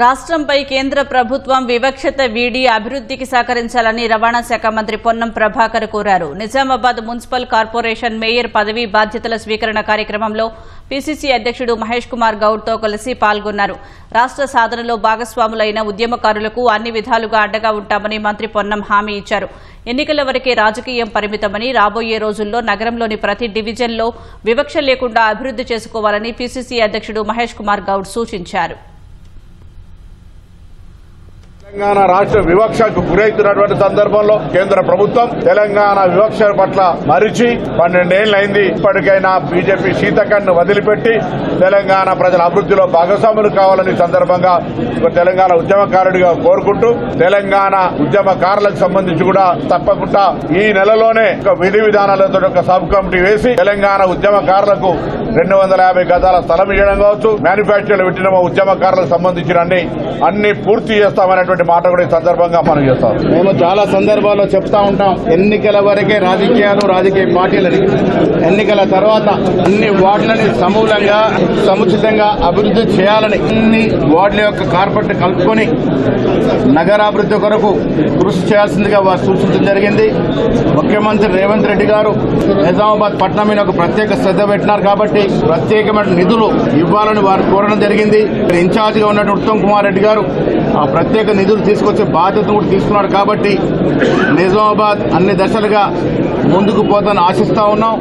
రాష్ట్రంపై కేంద్ర ప్రభుత్వం వివక్షత వీడి అభివృద్ధికి సహకరించాలని రవాణా శాఖ మంత్రి పొన్నం ప్రభాకర్ కోరారు. నిజామాబాద్ మున్సిపల్ కార్పొరేషన్ మేయర్ పదవీ బాధ్యతల స్వీకరణ కార్యక్రమంలో పీసీసీ అధ్యక్షుడు మహేష్ కుమార్ గౌడ్తో కలిసి పాల్గొన్నారు. రాష్ట్ర సాధనలో భాగస్వాములైన ఉద్యమకారులకు అన్ని విధాలుగా అండగా ఉంటామని మంత్రి పొన్నం హామీ ఇచ్చారు. ఎన్నికల వరకే రాజకీయం పరిమితమని, రాబోయే రోజుల్లో నగరంలోని ప్రతి డివిజన్లో వివక్ష లేకుండా అభివృద్ధి చేసుకోవాలని పీసీసీ అధ్యక్షుడు మహేష్ కుమార్ గౌడ్ సూచించారు. తెలంగాణ రాష్ట్ర వివక్షకు గురైతున్నటువంటి సందర్భంలో కేంద్ర ప్రభుత్వం తెలంగాణ వివక్ష పట్ల మరిచి 12 ఏళ్లైంది. ఇప్పటికైనా బీజేపీ శీతకన్ను వదిలిపెట్టి తెలంగాణ ప్రజల అభివృద్ధిలో భాగస్వాములు కావాలని సందర్భంగా తెలంగాణ ఉద్యమకారుడిగా కోరుకుంటూ తెలంగాణ ఉద్యమకారులకు సంబంధించి కూడా తప్పకుండా ఈ నెలలోనే ఒక విధి విధానాలతో ఒక సబ్ కమిటీ వేసి తెలంగాణ ఉద్యమకారులకు 250 గజాల స్థలం ఇవ్వడం కావచ్చు, మ్యానుఫ్యాక్చర్లు పెట్టిన ఉద్యమకారులకు సంబంధించిన అన్ని పూర్తి చేస్తామనేటువంటి మాట కూడా ఈ సందర్భంగా మనం చేస్తాం. మేము చాలా సందర్భాల్లో చెప్తా ఉంటాం, ఎన్నికల వరకే రాజకీయాలు, రాజకీయ పార్టీలని, ఎన్నికల తర్వాత అన్ని వార్డులని సమూలంగా సముచితంగా అభివృద్ధి చేయాలని అన్ని వార్డుల యొక్క కార్పొరేట్ కలుపుకొని నగరాభివృద్ధి కొరకు కృషి చేయాల్సిందిగా వారు సూచించడం జరిగింది. ముఖ్యమంత్రి రేవంత్ రెడ్డి గారు నిజామాబాద్ పట్టణం మీద ఒక ప్రత్యేక శ్రద్ధ పెట్టినారు కాబట్టి ప్రత్యేకమైన నిధులు ఇవ్వాలని వారు కోరడం జరిగింది. ఇన్ఛార్జిగా ఉన్నటువంటి ఉత్తమ్ కుమార్ రెడ్డి గారు ఆ ప్రత్యేక నిధులు తీసుకొచ్చే బాధ్యతను కూడా తీసుకున్నారు కాబట్టి నిజామాబాద్ అన్ని దశలుగా ముందుకు పోతానని ఆశిస్తా ఉన్నాం.